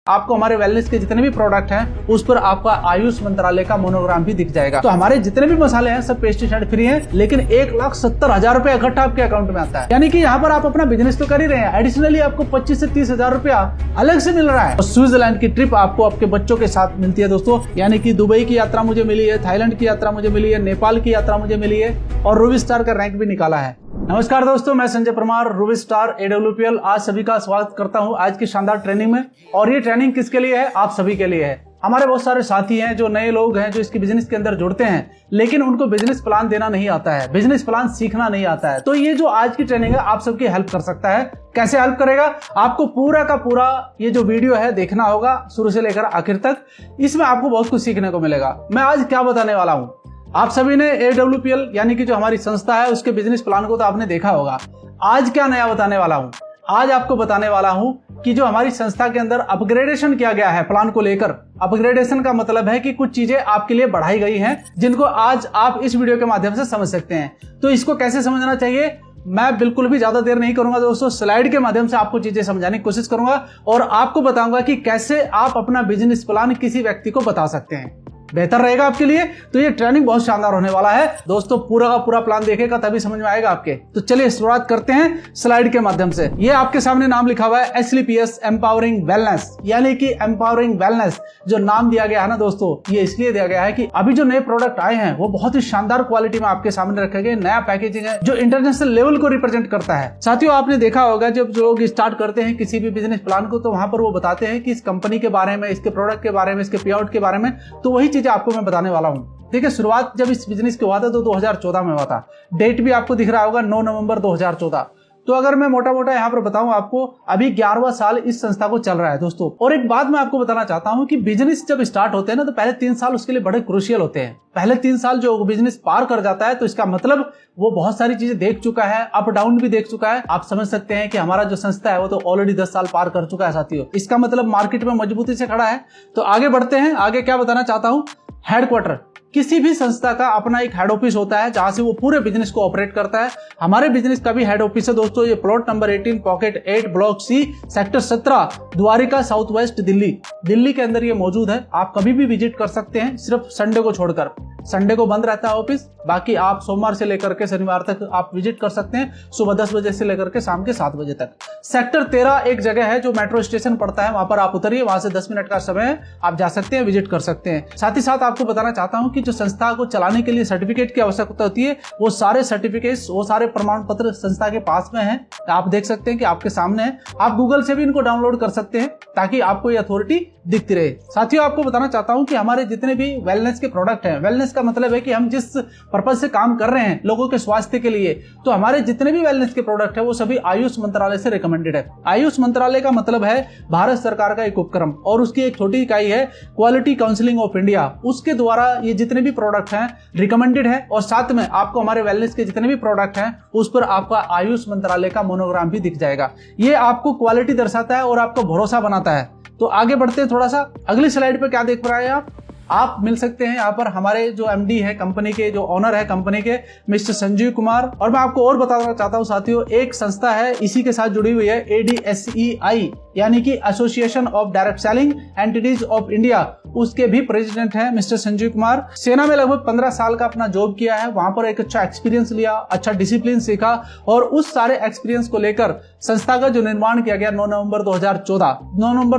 आपको हमारे वेलनेस के जितने भी प्रोडक्ट हैं उस पर आपका आयुष मंत्रालय का मोनोग्राम भी दिख जाएगा। तो हमारे जितने भी मसाले हैं सब पेस्टिसाइड फ्री हैं, लेकिन 1,70,000 रुपया इकट्ठा आपके अकाउंट में आता है। यानी कि यहाँ पर आप अपना बिजनेस तो कर ही रहे हैं, एडिशनली आपको 25 से 30,000 रुपया अलग से मिल रहा है। और स्विट्जरलैंड की ट्रिप आपको आपके बच्चों के साथ मिलती है दोस्तों, यानी कि दुबई की यात्रा मुझे मिली है, थाईलैंड की यात्रा मुझे मिली है, नेपाल की यात्रा मुझे मिली है और रूबी स्टार का रैंक भी निकाला है। नमस्कार दोस्तों, मैं Sanjay Parmar, Ruby star AWPL आज सभी का स्वागत करता हूं आज की शानदार ट्रेनिंग में। और ये ट्रेनिंग किसके लिए है? आप सभी के लिए है। हमारे बहुत सारे साथी हैं जो नए लोग हैं जो इसके बिजनेस के अंदर जुड़ते हैं, लेकिन उनको बिजनेस प्लान देना नहीं आता है, बिजनेस प्लान सीखना नहीं आता है। तो ये जो आज की ट्रेनिंग है आप सबकी हेल्प कर सकता है। कैसे हेल्प करेगा? आपको पूरा का पूरा ये जो वीडियो है देखना होगा शुरू से लेकर आखिर तक। इसमें आपको बहुत कुछ सीखने को मिलेगा। मैं आज क्या बताने वाला हूँ, आप सभी ने AWPL यानी कि जो हमारी संस्था है उसके बिजनेस प्लान को तो आपने देखा होगा। आज क्या नया बताने वाला हूं? आज आपको बताने वाला हूं कि जो हमारी संस्था के अंदर अपग्रेडेशन किया गया है प्लान को लेकर। अपग्रेडेशन का मतलब है कि कुछ चीजें आपके लिए बढ़ाई गई हैं जिनको आज आप इस वीडियो के माध्यम से समझ सकते हैं। तो इसको कैसे समझना चाहिए, मैं बिल्कुल भी ज्यादा देर नहीं करूंगा दोस्तों, स्लाइड के माध्यम से आपको चीजें समझाने की कोशिश करूंगा और आपको बताऊंगा कि कैसे आप अपना बिजनेस प्लान किसी व्यक्ति को बता सकते हैं, बेहतर रहेगा आपके लिए। तो ये ट्रेनिंग बहुत शानदार होने वाला है दोस्तों, पूरा का पूरा प्लान देखेगा तभी समझ में आएगा आपके। तो चलिए शुरुआत करते हैं स्लाइड के माध्यम से। ये आपके सामने नाम लिखा हुआ है SLPS एम्पावरिंग वेलनेस, यानी कि एम्पावरिंग वेलनेस जो नाम दिया गया है ना दोस्तों, ये इसलिए दिया गया है कि अभी जो नए प्रोडक्ट आए हैं वो बहुत ही शानदार क्वालिटी में आपके सामने रखे गए। नया पैकेजिंग है जो इंटरनेशनल लेवल को रिप्रेजेंट करता है। साथियों, आपने देखा होगा जब लोग स्टार्ट करते हैं किसी भी बिजनेस प्लान को तो वहां पर वो बताते हैं कि इस कंपनी के बारे में, इसके प्रोडक्ट के बारे में, इसके पे आउट के बारे में। तो वही चीजें आपको मैं बताने वाला हूं। देखिए, शुरुआत जब इस बिजनेस की हुआ था तो 2014 में हुआ था। डेट भी आपको दिख रहा होगा 9 नवंबर 2014। तो अगर मैं मोटा मोटा यहाँ पर बताऊं आपको, अभी 11वां साल इस संस्था को चल रहा है दोस्तों। और एक बात मैं आपको बताना चाहता हूं कि बिजनेस जब स्टार्ट होते हैं ना तो पहले 3 साल उसके लिए बड़े क्रूशियल होते हैं। पहले 3 साल जो बिजनेस पार कर जाता है तो इसका मतलब वो बहुत सारी चीजें देख चुका है, अप डाउन भी देख चुका है। आप समझ सकते हैं कि हमारा जो संस्था है वो तो ऑलरेडी 10 साल पार कर चुका है साथियों। इसका मतलब मार्केट में मजबूती से खड़ा है। तो आगे बढ़ते हैं। आगे क्या बताना चाहता हूं, हेडक्वार्टर, किसी भी संस्था का अपना एक हेड ऑफिस होता है जहां से वो पूरे बिजनेस को ऑपरेट करता है। हमारे बिजनेस का भी हेड ऑफिस है दोस्तों, ये plot number 18 pocket 8 block C sector 17 Dwarka south west Delhi के अंदर ये मौजूद है। आप कभी भी विजिट कर सकते हैं, सिर्फ संडे को छोड़कर। संडे को बंद रहता है ऑफिस, बाकी आप सोमवार से लेकर के शनिवार तक आप विजिट कर सकते हैं, सुबह 10 बजे से लेकर के शाम के 7 बजे तक। सेक्टर 13 एक जगह है जो मेट्रो स्टेशन पड़ता है, वहां पर आप उतरिए, वहां से 10 मिनट का समय है, आप जा सकते हैं, विजिट कर सकते हैं। साथ ही साथ आपको बताना चाहता हूं कि जो संस्था को चलाने के लिए सर्टिफिकेट की आवश्यकता होती है, वो सारे सर्टिफिकेट्स, वो सारे प्रमाण पत्र संस्था के पास में है। आप देख सकते हैं कि आपके सामने है। आप गूगल से भी इनको डाउनलोड कर सकते हैं ताकि आपको ये अथॉरिटी दिखती रहे। साथियों, आपको बताना चाहता हूं कि हमारे जितने भी वेलनेस के प्रोडक्ट हैं, वेलनेस का मतलब है कि हम जिस पर्पज से काम कर रहे हैं लोगों के स्वास्थ्य के लिए, तो हमारे जितने भी वेलनेस के प्रोडक्ट है वो सभी आयुष मंत्रालय से रिकमेंडेड है। आयुष मंत्रालय का मतलब है भारत सरकार का एक उपक्रम और उसकी एक छोटी इकाई है क्वालिटी काउंसिलिंग ऑफ इंडिया। उसके द्वारा ये जितने भी प्रोडक्ट हैं रिकमेंडेड है और साथ में आपको हमारे वेलनेस के जितने भी प्रोडक्ट हैं उस पर आपका आयुष मंत्रालय का मोनोग्राम भी दिख जाएगा। ये आपको क्वालिटी दर्शाता है और आपको भरोसा बनाता है। तो आगे बढ़ते हैं थोड़ा सा। अगली स्लाइड पे क्या देख रहे हैं आप मिल सकते हैं यहाँ पर हमारे जो MD है कंपनी के, जो ऑनर है कंपनी के, मिस्टर संजीव कुमार। और मैं आपको और बताना चाहता हूँ साथियों, एक संस्था है इसी के साथ जुड़ी हुई है, ADSEI यानी कि association of direct selling entities of India, उसके भी प्रेसिडेंट हैं मिस्टर संजीव कुमार। सेना में लगभग 15 साल का अपना जॉब किया है, वहां पर एक अच्छा एक्सपीरियंस लिया, अच्छा डिसिप्लिन सीखा और उस सारे एक्सपीरियंस को लेकर संस्था का जो निर्माण किया गया 9 नवंबर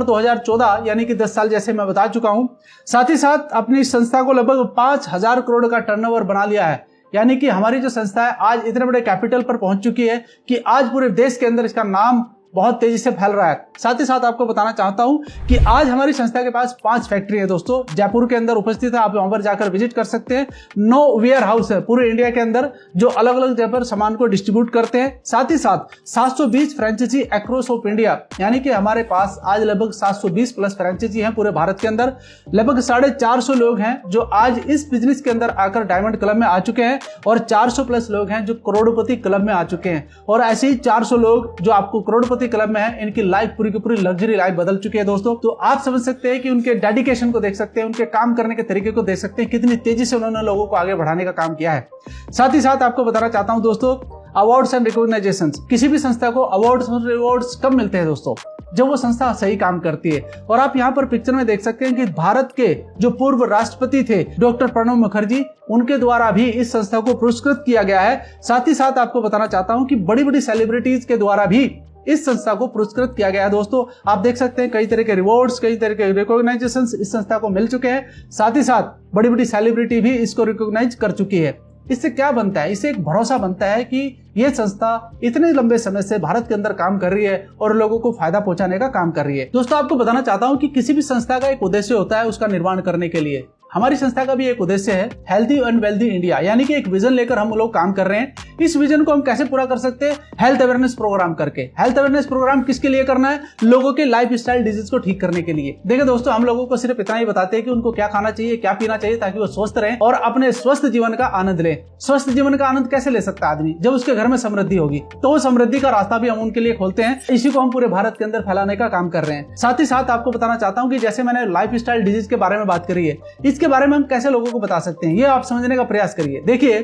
2014 यानी कि 10 साल जैसे मैं बता चुका हूं। साथ ही साथ अपनी संस्था को लगभग 5,000 करोड़ का टर्नओवर बना लिया है। यानी कि हमारी जो संस्था है आज इतने बड़े कैपिटल पर पहुंच चुकी है कि आज पूरे देश के अंदर इसका नाम बहुत तेजी से फैल रहा है। साथ ही साथ आपको बताना चाहता हूं कि आज हमारी संस्था के पास 5 फैक्ट्री है दोस्तों, जयपुर के अंदर उपस्थित है। आप वहां पर जाकर विजिट कर सकते हैं। 9 वेयर हाउस है पूरे इंडिया के अंदर जो अलग अलग जगह पर सामान को डिस्ट्रीब्यूट करते हैं। साथ ही साथ 720 फ्रेंचाइजी अक्रॉस ऑफ इंडिया, यानी कि हमारे पास आज लगभग 720 प्लस फ्रेंचाइजी हैं पूरे भारत के अंदर। लगभग 450 लोग हैं जो आज इस बिजनेस के अंदर आकर डायमंड क्लब में आ चुके हैं और 400 प्लस लोग हैं जो करोड़पति क्लब में आ चुके हैं। और ऐसे ही 400 लोग जो आपको करोड़पति क्लब में है, इनकी लाइफ पूरी की पूरी लग्जरी लाइफ बदल चुकी है दोस्तों। तो आप समझ सकते हैं कि उनके डेडिकेशन को देख सकते हैं, उनके काम करने के तरीके को देख सकते हैं, कितनी तेजी से उन्होंने लोगों को आगे बढ़ाने का काम किया है। साथ ही साथ आपको बताना चाहता हूं दोस्तों, अवार्ड्स एंड रिकॉग्नाइजेशन। किसी भी संस्था को अवार्ड्स और रिवॉर्ड्स कब मिलते हैं दोस्तों? जब वो संस्था सही काम करती है। और आप यहाँ पर पिक्चर में देख सकते हैं कि भारत के जो पूर्व राष्ट्रपति थे डॉक्टर प्रणब मुखर्जी, उनके द्वारा भी इस संस्था को पुरस्कृत किया गया है। साथ ही साथ आपको बताना चाहता हूं कि बड़ी बड़ी सेलिब्रिटीज के द्वारा भी इस संस्था को पुरस्कृत किया गया है। दोस्तों आप देख सकते हैं कई तरह के रिवॉर्ड्स, कई तरह के रिकॉग्नाइजेशन इस संस्था को मिल चुके हैं। साथ ही साथ बड़ी बड़ी सेलिब्रिटी भी इसको रिकॉग्नाइज कर चुकी है। इससे क्या बनता है? इससे एक भरोसा बनता है कि ये संस्था इतने लंबे समय से भारत के अंदर काम कर रही है और लोगों को फायदा पहुंचाने का काम कर रही है। दोस्तों आपको बताना चाहता हूं कि किसी भी संस्था का एक उद्देश्य होता है उसका निर्माण करने के लिए। हमारी संस्था का भी एक उद्देश्य है हेल्थी एंड वेल्थी इंडिया, यानी कि एक विजन लेकर हम लोग काम कर रहे हैं। इस विजन को हम कैसे पूरा कर सकते हैं? हेल्थ अवेयरनेस प्रोग्राम करके। हेल्थ अवेयरनेस प्रोग्राम किसके लिए करना है? लोगों के लाइफ स्टाइल डिजीज को ठीक करने के लिए। देखिए दोस्तों, हम लोगों को सिर्फ इतना ही बताते हैं कि उनको क्या खाना चाहिए, क्या पीना चाहिए ताकि वो स्वस्थ रहें और अपने स्वस्थ जीवन का आनंद लें। स्वस्थ जीवन का आनंद कैसे ले सकता है आदमी? जब उसके घर में समृद्धि होगी। तो वो समृद्धि का रास्ता भी हम उनके लिए खोलते हैं। इसी को हम पूरे भारत के अंदर फैलाने का काम कर रहे हैं। साथ ही साथ आपको बताना चाहता हूं कि जैसे मैंने लाइफ स्टाइल डिजीज के बारे में बात करी है, इसके बारे में हम कैसे लोगों को बता सकते हैं, ये आप समझने का प्रयास करिए। देखिए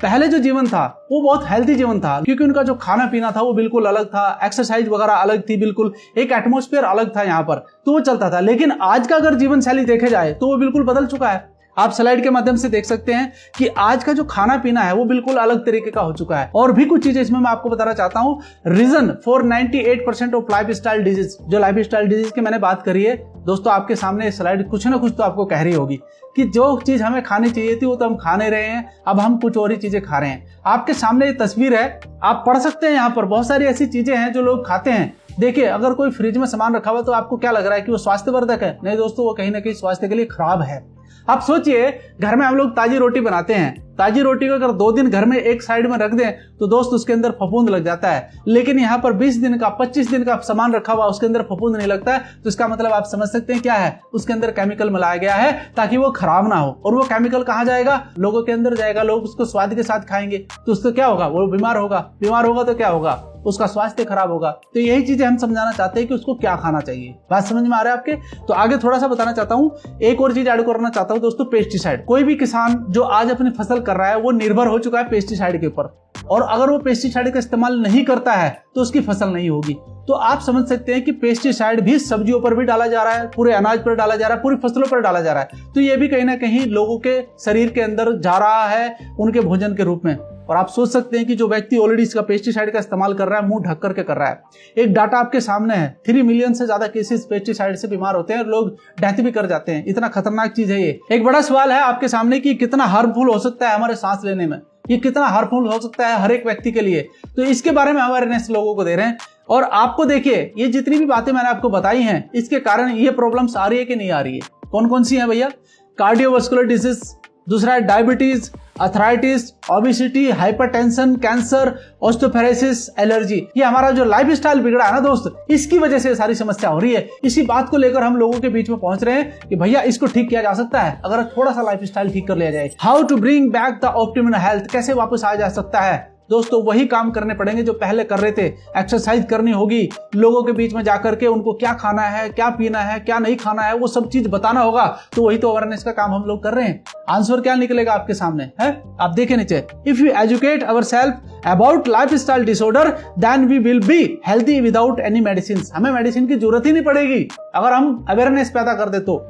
पहले जो जीवन था वो बहुत हेल्थी जीवन था, क्योंकि उनका जो खाना पीना था वो बिल्कुल अलग था, एक्सरसाइज वगैरह अलग थी, बिल्कुल एक एटमॉस्फेयर अलग था यहाँ पर, तो वो चलता था। लेकिन आज का अगर जीवन शैली देखे जाए तो वो बिल्कुल बदल चुका है। आप स्लाइड के माध्यम से देख सकते हैं कि आज का जो खाना पीना है वो बिल्कुल अलग तरीके का हो चुका है। और भी कुछ चीजें इसमें मैं आपको बताना चाहता हूं। Reason for 98% of lifestyle disease, जो लाइफ स्टाइल डिजीज की मैंने बात करी है दोस्तों, आपके सामने स्लाइड कुछ ना कुछ तो आपको कह रही होगी कि जो चीज हमें खानी चाहिए थी वो तो हम खा नहीं रहे हैं, अब हम कुछ और ही चीजें खा रहे हैं। आपके सामने ये तस्वीर है, आप पढ़ सकते हैं, यहाँ पर बहुत सारी ऐसी चीजें हैं जो लोग खाते हैं। देखिए अगर कोई फ्रिज में सामान रखा हुआ तो आपको क्या लग रहा है कि वो स्वास्थ्यवर्धक है? नहीं दोस्तों, वो कहीं ना कहीं स्वास्थ्य के लिए खराब है। आप सोचिए, घर में हम लोग ताजी रोटी बनाते हैं, ताजी रोटी को अगर 2 दिन घर में एक साइड में रख दें तो दोस्त उसके अंदर फफूंद लग जाता है। लेकिन यहाँ पर 20 दिन का 25 दिन का सामान रखा हुआ, उसके अंदर फफूंद नहीं लगता है। तो इसका मतलब आप समझ सकते हैं क्या है? उसके अंदर केमिकल मिलाया गया है ताकि वो खराब ना हो। और वो केमिकल कहाँ जाएगा? लोगों के अंदर जाएगा। लोग उसको स्वाद के साथ खाएंगे तो उससे क्या होगा? वो बीमार होगा। बीमार होगा तो क्या होगा? उसका स्वास्थ्य खराब होगा। तो यही चीजें हम समझाना चाहते हैं कि उसको क्या खाना चाहिए। बात समझ में आ रहा है आपके? तो आगे थोड़ा सा बताना चाहता हूँ, एक और चीज ऐड करना चाहता हूँ दोस्तों, पेस्टिसाइड। कोई भी किसान जो आज अपनी फसल कर रहा है वो निर्भर हो चुका है पेस्टिसाइड के ऊपर, और अगर वो पेस्टिसाइड का इस्तेमाल नहीं करता है तो उसकी फसल नहीं होगी। तो आप समझ सकते हैं कि पेस्टिसाइड भी सब्जियों पर भी डाला जा रहा है, पूरे अनाज पर डाला जा रहा है, पूरी फसलों पर डाला जा रहा है। तो ये भी कहीं ना कहीं लोगों के शरीर के अंदर जा रहा है उनके भोजन के रूप में। और आप सोच सकते हैं कि जो व्यक्ति ऑलरेडी इसका पेस्टिसाइड का इस्तेमाल कर रहा है, मुंह ढक करके कर रहा है। एक डाटा आपके सामने है, 3 मिलियन से ज्यादा केसेस पेस्टिसाइड से बीमार होते हैं और लोग डेथ भी कर जाते हैं। इतना खतरनाक चीज है ये। एक बड़ा सवाल है आपके सामने कि कितना हार्मफुल हो सकता है हमारे सांस लेने में, ये कितना हार्मफुल हो सकता है हर एक व्यक्ति के लिए। तो इसके बारे में अवेयरनेस लोगों को दे रहे हैं। और आपको देखिए, ये जितनी भी बातें मैंने आपको बताई हैं, इसके कारण ये प्रॉब्लम्स आ रही है कि नहीं आ रही है? कौन कौन सी है भैया? कार्डियोवास्कुलर डिजीज, दूसरा है diabetes, arthritis, obesity, hypertension, cancer, osteoporosis, allergy. ये हमारा जो लाइफ स्टाइल बिगड़ा है ना दोस्त, इसकी वजह से सारी समस्या हो रही है। इसी बात को लेकर हम लोगों के बीच में पहुंच रहे हैं कि भैया इसको ठीक किया जा सकता है अगर थोड़ा सा लाइफ स्टाइल ठीक कर लिया जाए। How to bring back the optimal health, कैसे वापस आया जा सकता है दोस्तों? वही काम करने पड़ेंगे जो पहले कर रहे थे। एक्सरसाइज करनी होगी, लोगों के बीच में जाकर के उनको क्या खाना है, क्या पीना है, क्या नहीं खाना है, वो सब चीज बताना होगा। तो वही तो अवेयरनेस का काम हम लोग कर रहे हैं। आंसर क्या निकलेगा आपके सामने है? आप देखें नीचे, if you educate ourselves about lifestyle disorder then we will be healthy without any medicine. हमें मेडिसिन की जरूरत ही नहीं पड़ेगी अगर हम अवेयरनेस पैदा कर दे तो।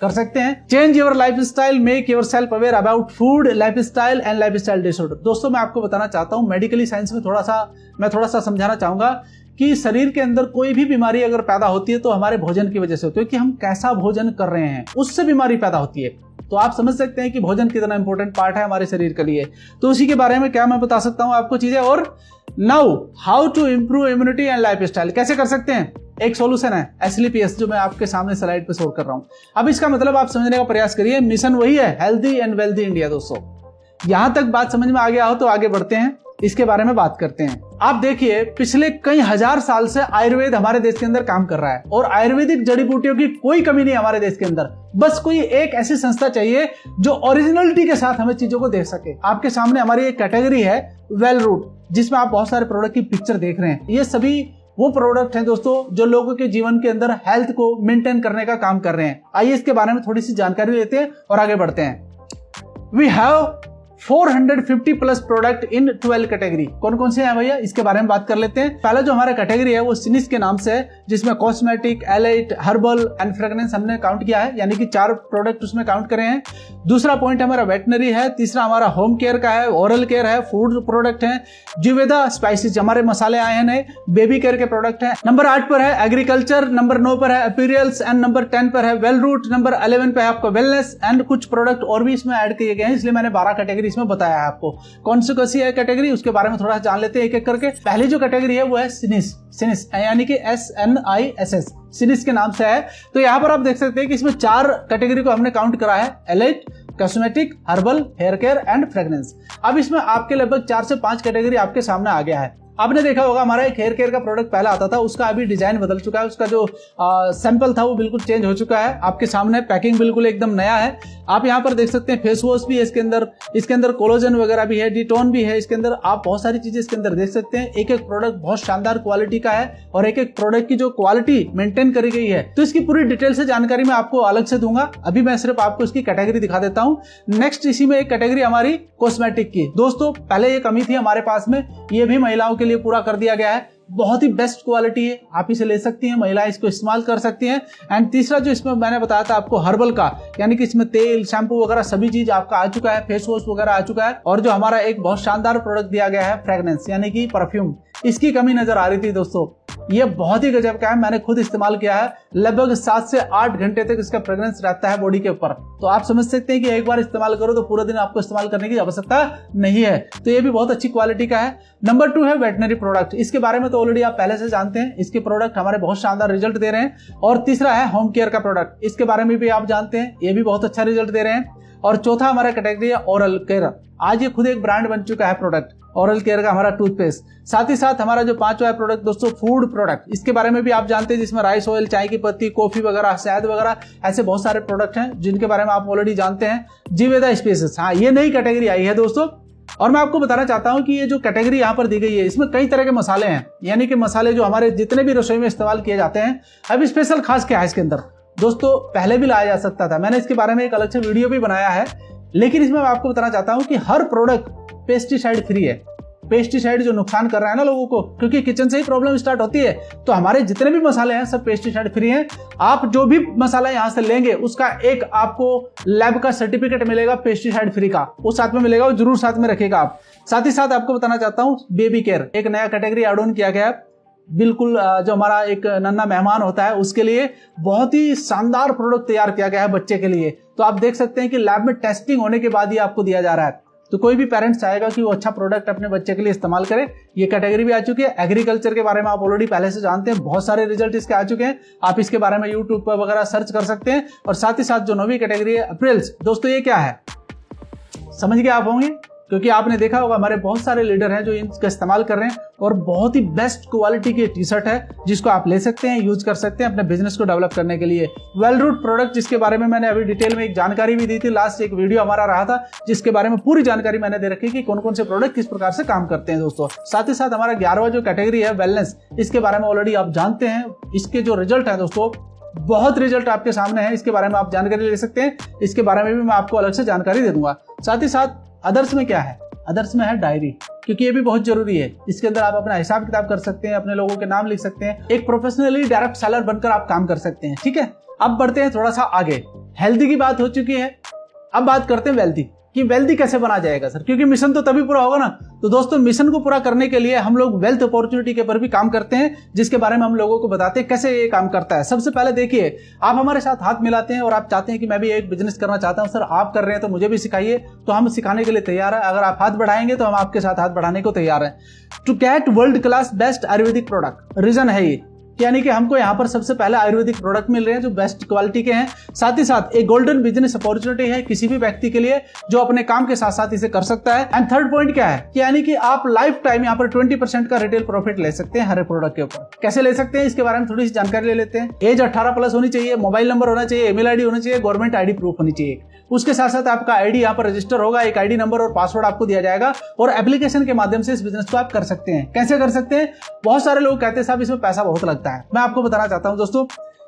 कर सकते हैं। Change your life style, make your self aware about food, life style and life style disorder. दोस्तों मैं आपको बताना चाहता हूं, मेडिकली साइंस में मैं थोड़ा सा समझाना चाहूंगा कि शरीर के अंदर कोई भी बीमारी अगर पैदा होती है तो हमारे भोजन की वजह से होती है, कि हम कैसा भोजन कर रहे हैं उससे बीमारी पैदा होती है। तो आप समझ सकते हैं कि भोजन कितना इंपॉर्टेंट पार्ट है हमारे शरीर के लिए। तो उसी के बारे में क्या मैं बता सकता हूं आपको चीजें। और now how to improve immunity and lifestyle, कैसे कर सकते हैं? एक सॉल्यूशन है SLPS, जो मैं आपके सामने स्लाइड पे शो कर रहा हूं। अब इसका मतलब आप समझने का प्रयास करिए। मिशन वही है, हेल्दी एंड वेल्दी इंडिया। दोस्तों यहां तक बात समझ में आ गया हो तो आगे बढ़ते हैं, इसके बारे में बात करते हैं। आप देखिए, पिछले कई हजार साल से आयुर्वेद हमारे देश के अंदर काम कर रहा है और आयुर्वेदिक जड़ी बूटियों की कोई कमी नहीं हमारे देश के अंदर। बस कोई एक ऐसी संस्था चाहिए जो ओरिजिनलिटी के साथ हमें चीजों को देख सके। आपके सामने हमारी एक कैटेगरी है वेल रूट, जिसमें आप बहुत सारे प्रोडक्ट की पिक्चर देख रहे हैं। ये सभी वो प्रोडक्ट हैं दोस्तों जो लोगों के जीवन के अंदर हेल्थ को मेंटेन करने का काम कर रहे हैं। आइए इसके बारे में थोड़ी सी जानकारी लेते हैं और आगे बढ़ते हैं। We have 450 plus product in 12 category. कौन कौन से हैं भैया, इसके बारे में बात कर लेते हैं। पहला जो हमारा कैटेगरी है वो सिनिस के नाम से है, जिसमें cosmetic, elite, herbal and fragrance हमने काउंट किया है, यानी कि 4 प्रोडक्ट उसमें काउंट करे हैं। दूसरा पॉइंट हमारा वेटनरी है। तीसरा हमारा होम केयर का है, ओरल केयर है, फूड प्रोडक्ट है, जिवेदा स्पाइसेस हमारे मसाले आए हैं नए, बेबी केयर के प्रोडक्ट है। नंबर 8 पर है एग्रीकल्चर, नंबर 9 पर है अपीरियल्स एंड नंबर 10 पर है वेल रूट, नंबर 11 पे है आपका वेलनेस एंड कुछ प्रोडक्ट और भी इसमें ऐड किए गए हैं, इसलिए मैंने 12 कैटेगरी इसमें बताया है आपको। कौन सी है कैटेगरी, उसके बारे में थोड़ा सा जान लेते हैं एक एक करके। पहली जो कैटेगरी है वो है सिनिस, सिनिस यानी कि SNISS, सिनिस के नाम से है। तो यहाँ पर आप देख सकते हैं कि इसमें 4 कैटेगरी को हमने काउंट करा है, elite, cosmetic, herbal, hair care and fragrance. अब इसमें आपके लगभग 4 से 5 कैटेगरी आपके सामने आ गया है। आपने देखा होगा हमारा एक हेयर केयर का प्रोडक्ट पहला आता था, उसका अभी डिजाइन बदल चुका है, उसका जो सैंपल था वो बिल्कुल चेंज हो चुका है। आपके सामने पैकिंग बिल्कुल एकदम नया है। आप यहाँ पर देख सकते हैं फेस वॉश भी है इसके अंदर कोलोजन वगैरह भी है, डिटोन भी है इसके अंदर, आप बहुत सारी चीजें इसके अंदर देख सकते हैं। एक एक प्रोडक्ट बहुत शानदार क्वालिटी का है और एक एक प्रोडक्ट की जो क्वालिटी मेंटेन करी गई है, तो इसकी पूरी डिटेल से जानकारी मैं आपको अलग से दूंगा। अभी मैं सिर्फ आपको इसकी कैटेगरी दिखा देता हूँ। नेक्स्ट इसी में एक कैटेगरी हमारी कॉस्मेटिक की। दोस्तों पहले ये कमी थी हमारे पास में, ये भी महिलाओं के लिए पूरा कर दिया गया है। बहुत ही बेस्ट क्वालिटी है, आप इसे ले सकती हैं, महिलाएं इसको इस्तेमाल कर सकती हैं। एंड तीसरा जो इसमें मैंने बताया था आपको हर्बल का, यानी कि इसमें तेल, शैम्पू वगैरह सभी चीज आपका आ चुका है, फेस वॉश वगैरह आ चुका है। और जो हमारा एक बहुत शानदार प्रोडक्ट दिया गया है फ्रेग्रेंस यानी कि परफ्यूम, इसकी कमी नजर आ रही थी दोस्तों। ये बहुत ही गजब का है, मैंने खुद इस्तेमाल किया है। लगभग 7 से 8 घंटे तक इसका फ्रेग्रेंस रहता है बॉडी के ऊपर। तो आप समझ सकते हैं कि एक बार इस्तेमाल करो तो पूरा दिन आपको इस्तेमाल करने की आवश्यकता नहीं है। तो ये भी बहुत अच्छी क्वालिटी का है। नंबर 2 है वेटनरी प्रोडक्ट। इसके बारे में तो ऑलरेडी आप पहले से जानते हैं, इसके प्रोडक्ट हमारे बहुत शानदार रिजल्ट दे रहे हैं। और तीसरा है होम केयर का प्रोडक्ट, इसके बारे में भी आप जानते हैं, ये भी बहुत अच्छा रिजल्ट दे रहे हैं। और चौथा हमारा कैटेगरी है ओरल केयर। आज ये खुद एक ब्रांड बन चुका है प्रोडक्ट, ओरल केयर का हमारा टूथपेस्ट। साथ ही साथ हमारा जो 5वां प्रोडक्ट दोस्तों फूड प्रोडक्ट, इसके बारे में भी आप जानते हैं, जिसमें राइस ऑयल, चाय की पत्ती, कॉफी वगैरह, शहद वगैरह, ऐसे बहुत सारे प्रोडक्ट हैं जिनके बारे में आप ऑलरेडी जानते हैं। जिवेदा स्पाइसेस, हाँ ये नई कैटेगरी आई है दोस्तों। और मैं आपको बताना चाहता हूं कि ये जो कैटेगरी यहाँ पर दी गई है, इसमें कई तरह के मसाले हैं, यानी कि मसाले जो हमारे जितने भी रसोई में इस्तेमाल किए जाते हैं। अब स्पेशल खास क्या है इसके अंदर दोस्तों, पहले भी लाया जा सकता था, मैंने इसके बारे में एक अलग से वीडियो भी बनाया है, लेकिन इसमें मैं आपको बताना चाहता हूं कि हर प्रोडक्ट पेस्टिसाइड फ्री है। पेस्टिसाइड जो नुकसान कर रहा है ना लोगों को, क्योंकि किचन से ही प्रॉब्लम स्टार्ट होती है, तो हमारे जितने भी मसाले हैं सब पेस्टिसाइड फ्री हैं। आप जो भी मसाला यहां से लेंगे उसका एक आपको लैब का सर्टिफिकेट मिलेगा पेस्टिसाइड फ्री का, वो साथ में मिलेगा, वो जरूर साथ में रखेगा आप। साथ ही साथ आपको बताना चाहता हूं बेबी केयर, एक नया कैटेगरी एड ऑन किया गया है। बिल्कुल जो हमारा एक नन्हा मेहमान होता है उसके लिए बहुत ही शानदार प्रोडक्ट तैयार किया गया है बच्चे के लिए। तो आप देख सकते हैं कि लैब में टेस्टिंग होने के बाद ही आपको दिया जा रहा है। तो कोई भी पेरेंट्स चाहेगा कि वो अच्छा प्रोडक्ट अपने बच्चे के लिए इस्तेमाल करे। ये कैटेगरी भी आ चुकी है। एग्रीकल्चर के बारे में आप ऑलरेडी पहले से जानते हैं, बहुत सारे रिजल्ट इसके आ चुके हैं, आप इसके बारे में यूट्यूब पर वगैरह सर्च कर सकते हैं। और साथ ही साथ जो 9वीं कैटेगरी है अपीरियल्स, दोस्तों ये क्या है समझ गए आप होंगे, क्योंकि आपने देखा होगा हमारे बहुत सारे लीडर हैं जो इनका इस्तेमाल कर रहे हैं, और बहुत ही बेस्ट क्वालिटी की टी शर्ट है जिसको आप ले सकते हैं, यूज कर सकते हैं अपने बिजनेस को डेवलप करने के लिए। वेल रूट प्रोडक्ट, जिसके बारे में मैंने अभी डिटेल में एक जानकारी भी दी थी, लास्ट एक वीडियो हमारा रहा था जिसके बारे में पूरी जानकारी मैंने दे रखी कि कौन कौन से प्रोडक्ट किस प्रकार से काम करते हैं दोस्तों। साथ ही साथ हमारा 11वां जो कैटेगरी है वेलनेस, इसके बारे में ऑलरेडी आप जानते हैं। इसके जो रिजल्ट है दोस्तों, बहुत रिजल्ट आपके सामने है, इसके बारे में आप जानकारी ले सकते हैं। इसके बारे में भी मैं आपको अलग से जानकारी दे दूंगा। साथ ही साथ अदर्स में क्या है, अदर्स में है डायरी, क्योंकि ये भी बहुत जरूरी है। इसके अंदर आप अपना हिसाब किताब कर सकते हैं, अपने लोगों के नाम लिख सकते हैं, एक प्रोफेशनली डायरेक्ट सेलर बनकर आप काम कर सकते हैं। ठीक है, अब बढ़ते हैं थोड़ा सा आगे। हेल्दी की बात हो चुकी है, अब बात करते हैं वेल्दी कि वेल्दी कैसे बना जाएगा सर, क्योंकि मिशन तो तभी पूरा होगा ना। तो दोस्तों मिशन को पूरा करने के लिए हम लोग वेल्थ अपॉर्चुनिटी के ऊपर भी काम करते हैं, जिसके बारे में हम लोगों को बताते हैं कैसे ये काम करता है। सबसे पहले देखिए, आप हमारे साथ हाथ मिलाते हैं और आप चाहते हैं कि मैं भी एक बिजनेस करना चाहता हूं सर, आप कर रहे हैं तो मुझे भी सिखाइए, तो हम सिखाने के लिए तैयार है। अगर आप हाथ बढ़ाएंगे तो हम आपके साथ हाथ बढ़ाने को तैयार है। To get world class best ayurvedic product, reason है ये, यानी कि हमको यहाँ पर सबसे पहले आयुर्वेदिक प्रोडक्ट मिल रहे हैं जो बेस्ट क्वालिटी के हैं। साथ ही साथ एक गोल्डन बिजनेस अपॉर्चुनिटी है किसी भी व्यक्ति के लिए जो अपने काम के साथ साथ इसे कर सकता है। एंड थर्ड पॉइंट क्या है कि यानी कि आप लाइफ टाइम यहाँ पर 20% का रिटेल प्रॉफिट ले सकते हैं हर एक प्रोडक्ट के ऊपर। कैसे ले सकते हैं इसके बारे में थोड़ी सी जानकारी ले लेते हैं। एज 18+ होनी चाहिए, मोबाइल नंबर होना चाहिए, ईमेल आईडी होना चाहिए, गवर्नमेंट आईडी प्रूफ होनी चाहिए। उसके साथ साथ आपका आईडी यहाँ पर रजिस्टर होगा, एक आईडी नंबर और पासवर्ड आपको दिया जाएगा, और एप्लीकेशन के माध्यम से इस बिजनेस को आप कर सकते हैं। कैसे कर सकते हैं, बहुत सारे लोग कहते हैं साहब इसमें पैसा बहुत लगता है। मैं आपको बताना चाहता हूं दोस्तों,